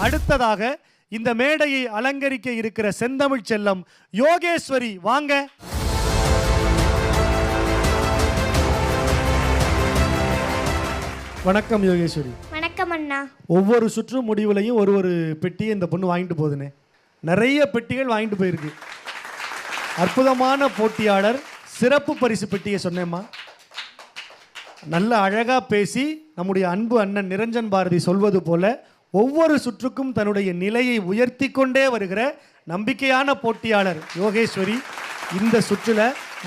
அடுத்ததாக இந்த மேடையை அலங்கரிக்க இருக்கிற செந்தமிழ் செல்லம் யோகேஸ்வரி வாங்க. வணக்கம் யோகேஸ்வரி. வணக்கம் அண்ணா. ஒவ்வொரு சுற்று முடிவுலையும் ஒரு பெட்டியை இந்த பொண்ணு வாங்கிட்டு போகுதுன்னு, நிறைய பெட்டிகள் வாங்கிட்டு போயிருக்கு. அற்புதமான போட்டியாளர். சிறப்பு பரிசு பெட்டியை சொன்னேம்மா. நல்ல அழகாக பேசி நம்முடைய அன்பு அண்ணன் நிரஞ்சன் பாரதி சொல்வது போல ஒவ்வொரு சுற்றுக்கும் தன்னுடைய நிலையை உயர்த்தி கொண்டே வருகிற நம்பிக்கையான போட்டியாளர் யோகேஸ்வரி. இந்த சுற்றுல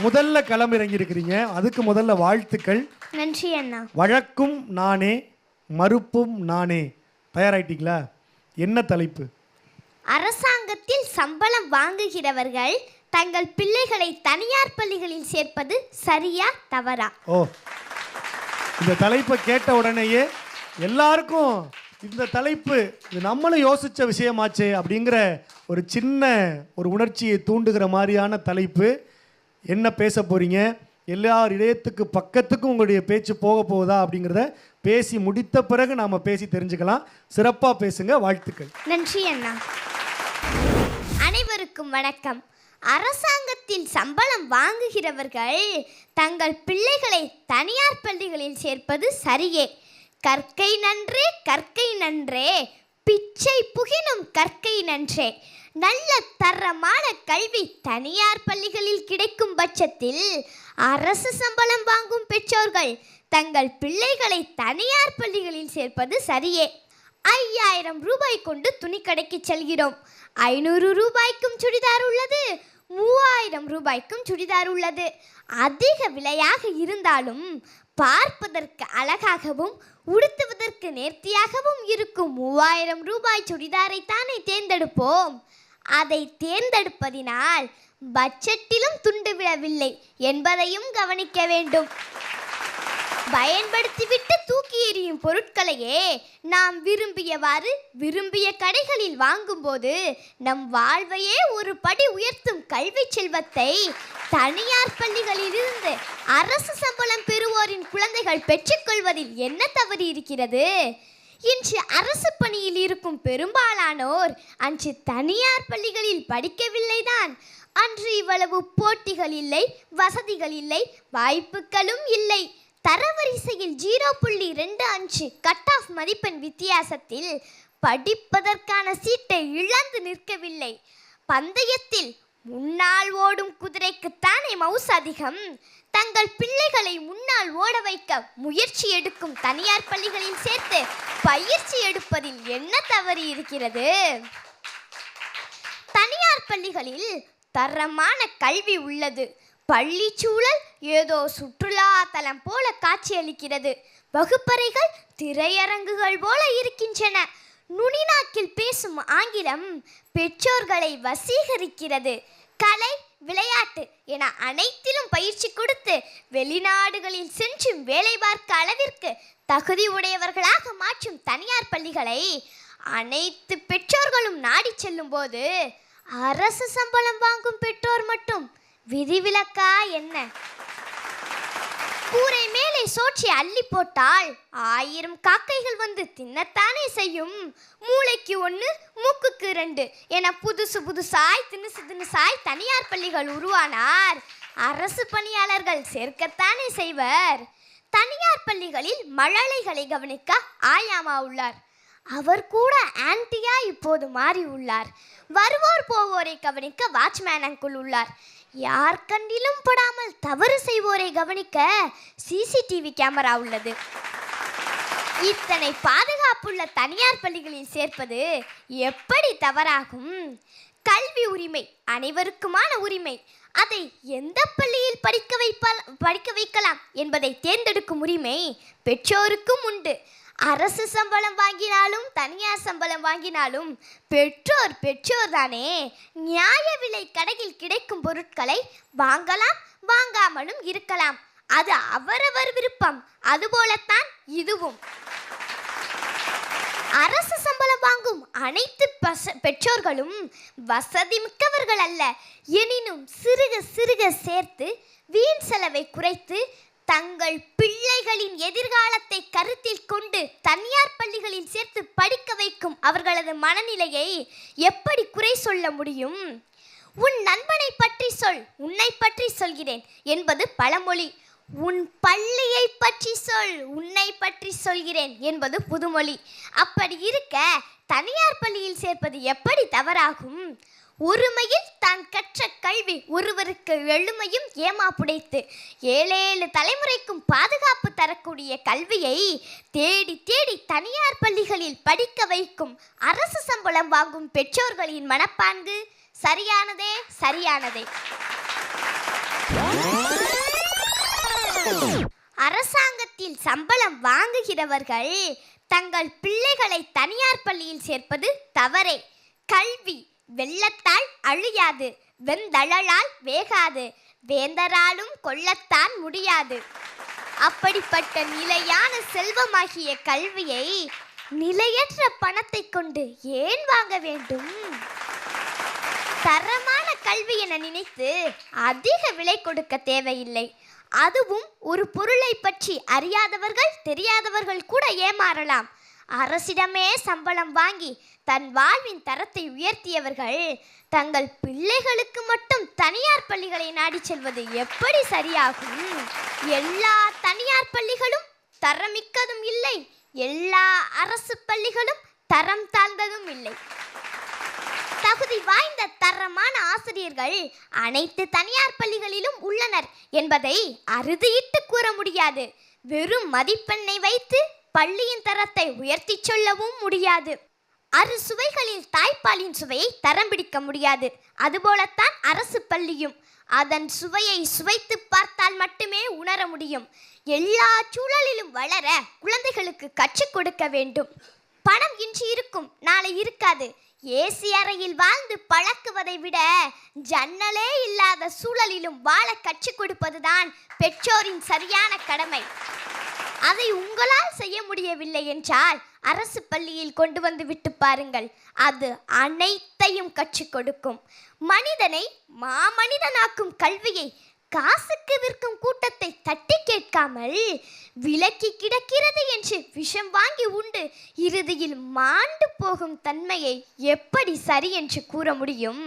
முதல்ல களமிறங்கி இருக்கிறீங்க, அதுக்கு முதல்ல வாழ்த்துக்கள். நன்றி அண்ணா. வழக்கும் நானே மறுப்பும் நானே. தயாராயிட்டீங்களா? என்ன தலைப்பு? அரசாங்கத்தில் சம்பளம் வாங்குகிறவர்கள் தங்கள் பிள்ளைகளை தனியார் பள்ளிகளில் சேர்ப்பது சரியா தவறா? ஓ, இந்த தலைப்பை கேட்ட உடனேயே எல்லாருக்கும் இந்த தலைப்பு இது நம்மளும் யோசித்த விஷயமாச்சே அப்படிங்கிற ஒரு சின்ன உணர்ச்சியை தூண்டுகிற மாதிரியான தலைப்பு. என்ன பேச போகிறீங்க, எல்லார் இதயத்துக்கு பக்கத்துக்கும் உங்களுடைய பேச்சு போக போகுதா அப்படிங்கிறத பேசி முடித்த பிறகு நாம் பேசி தெரிஞ்சுக்கலாம். சிறப்பாக பேசுங்க. வாழ்த்துக்கள். நன்றி அண்ணா. அனைவருக்கும் வணக்கம். அரசாங்கத்தில் சம்பளம் வாங்குகிறவர்கள் தங்கள் பிள்ளைகளை தனியார் பள்ளிகளில் சேர்ப்பது சரியே. கற்கை நன்றே கற்கை நன்றே, பிச்சை புகினும் கற்கை நன்றே. நல்ல தரமான கல்வி தனியார் பள்ளிகளில் கிடைக்கும் பட்சத்தில் அரசு சம்பளம் வாங்கும் பெற்றோர்கள் தங்கள் பிள்ளைகளை தனியார் பள்ளிகளில் சேர்ப்பது சரியே. 5000 ரூபாய் கொண்டு துணிக்கடைக்கு செல்கிறோம். 500 ரூபாய்க்கும் சுடிதார் உள்ளது, 3000 ரூபாய்க்கும் சுடிதார் உள்ளது. அதிக விலையாக இருந்தாலும் பார்ப்பதற்கு அழகாகவும் உடுத்துவதற்கு நேர்த்தியாகவும் இருக்கும் 3000 ரூபாய் சுடிதாரை தானே தேர்ந்தெடுப்போம். அதை தேர்ந்தெடுப்பதினால் பட்ஜெட்டிலும் துண்டு விழவில்லை என்பதையும் கவனிக்க வேண்டும். பயன்படுத்திவிட்டு தூக்கி எறியும் பொருட்களையே நாம் விரும்பியவாறு விரும்பிய கடைகளில் வாங்கும்போது நம் வாழ்வையே ஒரு படி உயர்த்தும் கல்வி செல்வத்தை தனியார் பள்ளிகளில் இருந்து அரசு சம்பளம் பெறுவோரின் குழந்தைகள் பெற்றுக்கொள்வதில் என்ன தவறு இருக்கிறது? இன்று அரசு பணியில் இருக்கும் பெரும்பாலானோர் அன்று தனியார் பள்ளிகளில் படிக்கவில்லைதான். அன்று இவ்வளவு போட்டிகள் இல்லை, வசதிகள் இல்லை, வாய்ப்புகளும் இல்லை. தரவரிசையில் 0.25 கட் ஆஃப் மதிப்பெண் வித்தியாசத்தில் படிப்பதற்கான சீட்டை இழந்து நிற்கவில்லை. பந்தயத்தில் முன்னால் ஓடும் குதிரைக்குத்தானே மவுஸ் அதிகம். தங்கள் பிள்ளைகளை முன்னால் ஓட வைக்க முயற்சி எடுக்கும் தனியார் பள்ளிகளில் சேர்த்து பயிற்சி எடுப்பதில் என்ன தவறு இருக்கிறது? தனியார் பள்ளிகளில் தரமான கல்வி உள்ளது. பள்ளி சூழல் ஏதோ சுற்றுலா தலம் போல காட்சியளிக்கிறது. வகுப்பறைகள் திரையரங்குகள் போல இருக்கின்றன. நுனிநாக்கில் பேசும் ஆங்கிலம் பெற்றோர்களை வசீகரிக்கிறது. கலை, விளையாட்டு என அனைத்திலும் பயிற்சி கொடுத்து வெளிநாடுகளில் சென்று வேலை பார்க்க அளவிற்கு தகுதி உடையவர்களாக மாற்றும் தனியார் பள்ளிகளை அனைத்து பெற்றோர்களும் நாடி செல்லும் போது அரசு சம்பளம் வாங்கும் பெற்றோர் மட்டும் விதிவிலக்கா என்ன? கூரை மேலே சோற்றி அள்ளி போட்டால் 1000 காக்கைகள் வந்து தின்னத்தானே செய்யும். மூளைக்கு 1 மூக்குக்கு 2 என புதுசாய் தினுசாய் தனியார் பள்ளிகள் உருவானார் அரசு பணியாளர்கள் சேர்க்கத்தானே செய்வர். தனியார் பள்ளிகளில் மழலைகளை கவனிக்க ஆயாமா உள்ளார். அவர் கூட ஆன்டியா இப்போது மாறி உள்ளார். வருவோர் போவோரை கவனிக்க வாட்ச்மேன் அங்குள் உள்ளார். யார் கண்டிலும் படாமல் தவறு செய்வோரை கவனிக்க சிசிடிவி கேமரா உள்ளது. இத்தனை பாதுகாப்புள்ள தனியார் பள்ளிகளில் சேர்ப்பது எப்படி தவறாகும்? கல்வி உரிமை அனைவருக்குமான உரிமை. அதை எந்த பள்ளியில் படிக்க வைக்கலாம் என்பதை தேர்ந்தெடுக்கும் உரிமை பெற்றோருக்கும் உண்டு. அரசு சம்பளம் வாங்கினாலும் தனியார் சம்பளம் வாங்கினாலும் பெற்றோர் தானே. நியாய விலை கடையில் கிடைக்கும் பொருட்களை வாங்கலாம், வாங்காமலும் இருக்கலாம். அது அவரவர் விருப்பம். அதுபோலத்தான் இதுவும். அரசு சம்பளம் வாங்கும் அனைத்து பெற்றோர்களும் வசதி மிக்கவர்கள் அல்ல. எனினும் சிறுக சிறுக சேர்த்து வீண் செலவை குறைத்து தங்கள் பிள்ளைகளின் எதிர்காலத்தை கருத்தில் கொண்டு தனியார் பள்ளிகளில் சேர்த்து படிக்க வைக்கும் அவர்களது மனநிலையை எப்படி குறை சொல்ல முடியும்? உன் நண்பனை பற்றி சொல், உன்னை பற்றி சொல்கிறேன் என்பது பழமொழி. உன் பள்ளியை பற்றி சொல், உன்னை பற்றி சொல்கிறேன் என்பது புதுமொழி. அப்படி இருக்க தனியார் பள்ளியில் சேர்ப்பது எப்படி தவறாகும்? ஒருமையில் தான் கற்ற கல்வி ஒருவருக்கு எழுமையும் ஏமாப்புடைத்து 7 தலைமுறைக்கும் பாதுகாப்பு தரக்கூடிய கல்வியை தேடி தேடி தனியார் பள்ளிகளில் படிக்க வைக்கும் அரசு சம்பளம் வாங்கும் பெற்றோர்களின் மனப்பான்கு சரியானதே சரியானதே. அரசாங்கத்தில் சம்பளம் வாங்குகிறவர்கள் தங்கள் பிள்ளைகளை தனியார் பள்ளியில் சேர்ப்பது தவறே. கல்வி வெள்ளத்தால் அழியாது, வெந்தழலால் வேகாது, வேந்தராலும் கொள்ளத்தான் முடியாது. அப்படிப்பட்ட நிலையான செல்வமாகிய கல்வியை நிலையற்ற பணத்தை கொண்டு ஏன் வாங்க வேண்டும்? தரமான கல்வி என நினைத்து அதிக விலை கொடுக்க தேவையில்லை. அதுவும் ஒரு பொருளை பற்றி அறியாதவர்கள் தெரியாதவர்கள் கூட ஏமாறலாம். அரசிடமே சம்பளம் வாங்கி தன் வாழ்வின் தரத்தை உயர்த்தியவர்கள் தங்கள் பிள்ளைகளுக்கு மட்டும் தனியார் பள்ளிகளை நாடி செல்வது எப்படி சரியாகும்? எல்லா தனியார் பள்ளிகளும் தரமிக்கதும் இல்லை, எல்லா அரசு பள்ளிகளும் தரம் தாழ்ந்ததும் இல்லை. தகுதி வாய்ந்த தரமான ஆசிரியர்கள் அனைத்து தனியார் பள்ளிகளிலும் உள்ளனர் என்பதை அறுதியிட்டு கூற முடியாது. வெறும் மதிப்பெண்ணை வைத்து பள்ளியின் தரத்தை உயர்த்தி சொல்லவும் முடியாது. அறுசுவைகளில் தாய்ப்பாலின் சுவையை தரம் பிடிக்க முடியாது. அதுபோலத்தான் அரசு பள்ளியும் அதன் சுவையை சுவைத்து பார்த்தால் மட்டுமே உணர முடியும். எல்லா சூழலிலும் வளர குழந்தைகளுக்கு கற்றுக் கொடுக்க வேண்டும். பணம் இன்று இருக்கும், நாளை இருக்காது. ஏசி அறையில் வாழ்ந்து பழக்குவதை விட ஜன்னலே இல்லாத சூழலிலும் வாழ கற்றுக் கொடுப்பதுதான் பெற்றோரின் சரியான கடமை. அதை உங்களால் செய்ய முடியவில்லை என்றால் அரசு பள்ளியில் கொண்டு வந்து விட்டு பாருங்கள். அது அனைத்தையும் கற்றுக் கொடுக்கும். மனிதனை மாமனிதனாக்கும் கல்வியை காசுக்கு விற்கும் கூட்டத்தை தட்டி கேட்காமல் விலக்கி கிடக்கிறது என்று விஷம் வாங்கி உண்டு இறுதியில் மாண்டு போகும் தன்மையை எப்படி சரி என்று கூற முடியும்?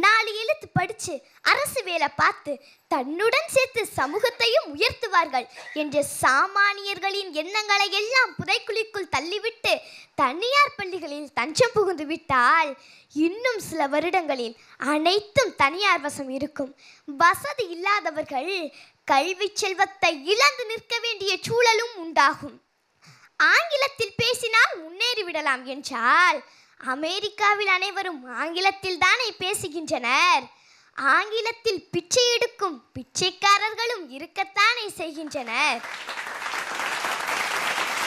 4 எழுத்து படித்து அரசு வேலை பார்த்து தன்னுடன் சேர்த்து சமூகத்தையும் உயர்த்துவார்கள் என்ற சாமானியர்களின் எண்ணங்களை எல்லாம் புதைக்குழிக்குள் தள்ளிவிட்டு தனியார் பள்ளிகளில் தஞ்சம் புகுந்து விட்டால் இன்னும் சில வருடங்களில் அனைத்தும் தனியார் வசம் இருக்கும். வசதி இல்லாதவர்கள் கல்வி செல்வத்தை இழந்து நிற்க வேண்டிய சூழலும் உண்டாகும். ஆங்கிலத்தில் பேசினால் முன்னேறிவிடலாம் என்றால் அமெரிக்காவில் அனைவரும் ஆங்கிலத்தில் தானே பேசுகின்றனர். ஆங்கிலத்தில் பிச்சை எடுக்கும் பிச்சைக்காரர்களும் இருக்கத்தானே செய்கின்றனர்.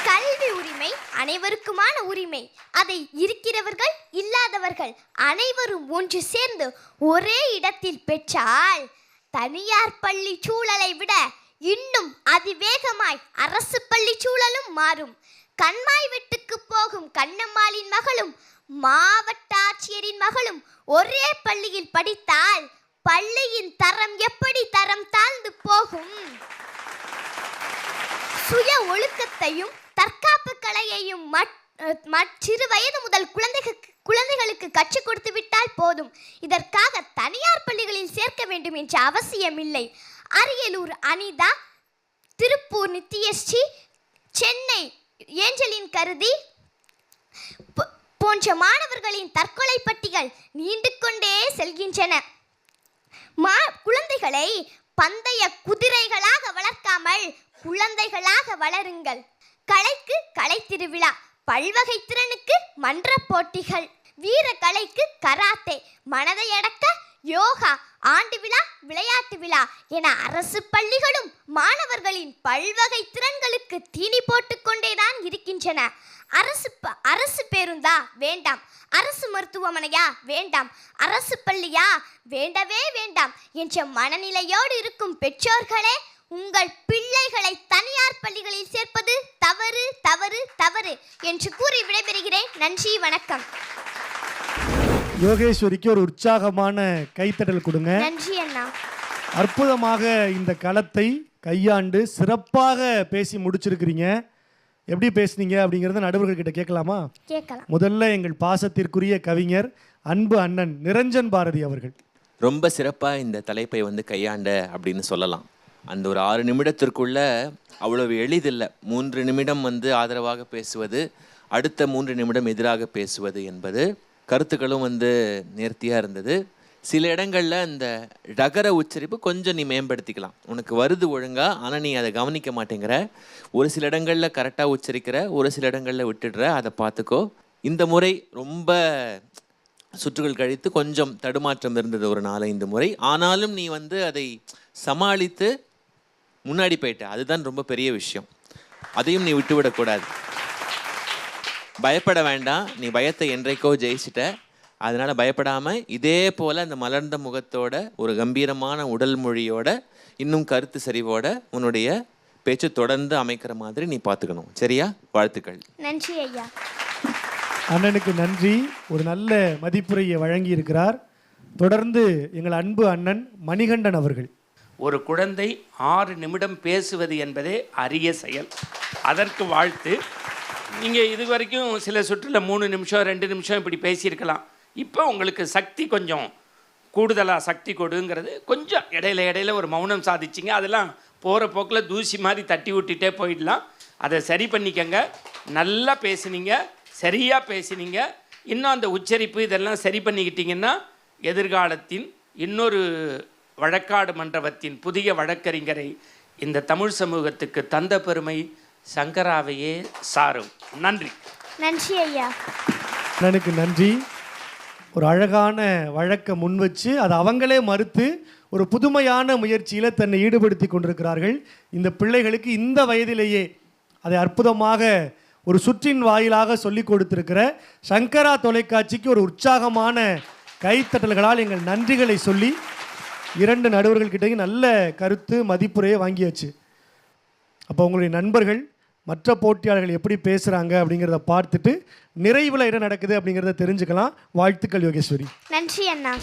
கல்வி உரிமை அனைவருக்குமான உரிமை. அதை இருக்கிறவர்கள் இல்லாதவர்கள் அனைவரும் ஒன்று சேர்ந்து ஒரே இடத்தில் பெற்றால் தனியார் பள்ளி சூழலை விட இன்னும் அதிவேகமாய் அரசு பள்ளி சூழலும் மாறும். கண்மாய் வெட்டுக்கு போகும் கண்ணம்மாளின் மகளும் மாவட்ட ஆட்சியரின் மகளும் ஒரே பள்ளியில் படித்தால் பள்ளியின் தரம் எப்படி தரம் தாழ்ந்து போகும்? சுய ஒழுக்கத்தையும் தற்காப்பு கலையையும் சிறு வயது முதல் குழந்தைகளுக்கு கற்றுக் கொடுத்து விட்டால் போதும். இதற்காக தனியார் பள்ளிகளில் சேர்க்க வேண்டும் என்ற அவசியமில்லை. அரியலூர் அனிதா, திருப்பூர் நித்யஸ்ரீ, சென்னை ஏஞ்சலின் கருதி போன்ற மாணவர்களின் தற்கொலை பட்டிகள் நீண்டு கொண்டே செல்கின்றன. குழந்தைகளை பந்தய குதிரைகளாக வளர்க்காமல் குழந்தைகளாக வளருங்கள். கலைக்கு கலை திருவிழா, பல்வகை திறனுக்கு மன்ற போட்டிகள், வீர கலைக்கு கராத்தே, மனதை அடக்க யோகா, ஆண்டு விழா, விளையாட்டு விழா என அரசு பள்ளிகளும் மாணவர்களின் பல்வகை திறன்களுக்கு தீனி போட்டுக்கொண்டேதான் இருக்கின்றன. அரசு பேருந்தா வேண்டாம், அரசு மருத்துவமனையா வேண்டாம், அரசு பள்ளியா வேண்டவே வேண்டாம் என்ற மனநிலையோடு இருக்கும் பெற்றோர்களே, உங்கள் பிள்ளைகளை தனியார் பள்ளிகளில் சேர்ப்பது தவறு தவறு தவறு என்று கூறி விடைபெறுகிறேன். நன்றி, வணக்கம். யோகேஸ்வரிக்கு ஒரு உற்சாகமான கைத்தட்டல் கொடுங்க. நன்றி அண்ணா. அற்புதமாக இந்த களத்தை கையாண்டு சிறப்பாக பேசி முடிச்சிருக்கிறீங்க. எப்படி பேசுனீங்க அப்படிங்கிறத நடுவர்கள்கிட்ட கேட்கலாமா? கேட்கலாம். முதல்ல எங்கள் பாசத்திற்குரிய கவிஞர் அன்பு அண்ணன் நிரஞ்சன் பாரதி அவர்கள். ரொம்ப சிறப்பாக இந்த தலைப்பை வந்து கையாண்ட அப்படின்னு சொல்லலாம். அந்த ஒரு 6 நிமிடத்திற்குள்ள அவ்வளவு எளிதில்லை. 3 நிமிடம் வந்து ஆதரவாக பேசுவது, அடுத்த 3 நிமிடம் எதிராக பேசுவது என்பது. கருத்துக்களும் வந்து நேர்த்தியாக இருந்தது. சில இடங்களில் இந்த டகர உச்சரிப்பு கொஞ்சம் நீ மேம்படுத்திக்கலாம். உனக்கு வருது ஒழுங்கா, ஆனால் நீ அதை கவனிக்க மாட்டேங்கிற. ஒரு சில இடங்களில் கரெக்டாக உச்சரிக்கிற, ஒரு சில இடங்களில் விட்டுடுற. அதை பார்த்துக்கோ. இந்த முறை ரொம்ப சுற்றுகள் கழித்து கொஞ்சம் தடுமாற்றம் இருந்தது ஒரு 4-5 முறை. ஆனாலும் நீ வந்து அதை சமாளித்து முன்னாடி போயிட்ட. அதுதான் ரொம்ப பெரிய விஷயம். அதையும் நீ விட்டுவிடக்கூடாது. பயப்பட வேண்டாம். நீ பயத்தை என்றைக்கோ ஜெயிச்சிட்ட. அதனால் பயப்படாமல் இதே போல் அந்த மலர்ந்த முகத்தோட, ஒரு கம்பீரமான உடல் மொழியோட, இன்னும் கருத்து சரிவோட உன்னுடைய பேச்சு தொடர்ந்து அமைக்கிற மாதிரி நீ பார்த்துக்கணும். சரியா? வாழ்த்துக்கள். நன்றி ஐயா. அண்ணனுக்கு நன்றி. ஒரு நல்ல மதிப்புரையை வழங்கி இருக்கிறார். தொடர்ந்து எங்கள் அன்பு அண்ணன் மணிகண்டன் அவர்கள். ஒரு குழந்தை 6 நிமிடம் பேசுவது என்பதே அரிய செயல். அதற்கு வாழ்த்து. நீங்கள் இது வரைக்கும் சில சுற்றில் 3 நிமிஷம் 2 நிமிஷம் இப்படி பேசியிருக்கலாம். இப்போ உங்களுக்கு சக்தி கொஞ்சம் கூடுதலாக சக்தி கொடுங்கிறது கொஞ்சம் இடையில ஒரு மௌனம் சாதிச்சிங்க. அதெல்லாம் போகிற போக்கில் தூசி மாதிரி தட்டி விட்டுட்டே போயிடலாம். அதை சரி பண்ணிக்கங்க. நல்லா பேசுனீங்க, சரியாக பேசினீங்க. இன்னும் அந்த உச்சரிப்பு இதெல்லாம் சரி பண்ணிக்கிட்டிங்கன்னா எதிர்காலத்தின் இன்னொரு வழக்காடு மன்றத்தின் புதிய வழக்கறிஞரை இந்த தமிழ் சமூகத்துக்கு தந்த பெருமை சங்கராவையே சாரும். நன்றி. நன்றி ஐயா. அண்ணனுக்கு நன்றி. ஒரு அழகான வழக்கை முன்வச்சு அதை அவங்களே மறுத்து ஒரு புதுமையான முயற்சியில் தன்னை ஈடுபடுத்தி கொண்டிருக்கிறார்கள். இந்த பிள்ளைகளுக்கு இந்த வயதிலேயே அதை அற்புதமாக ஒரு சுற்றின் வாயிலாக சொல்லி கொடுத்திருக்கிற சங்கரா தொலைக்காட்சிக்கு ஒரு உற்சாகமான கைத்தட்டல்களால் எங்கள் நன்றிகளை சொல்லி 2 நடுவர்கள்கிட்டையும் நல்ல கருத்து மதிப்புரையை வாங்கியாச்சு. அப்போ உங்களுடைய நண்பர்கள் மற்ற போட்டியாளர்கள் எப்படி பேசுகிறாங்க அப்படிங்கிறத பார்த்துட்டு நிறைவில் என்ன நடக்குது அப்படிங்கிறத தெரிஞ்சுக்கலாம். வாழ்த்துக்கள் யோகேஸ்வரி. நன்றி அண்ணா.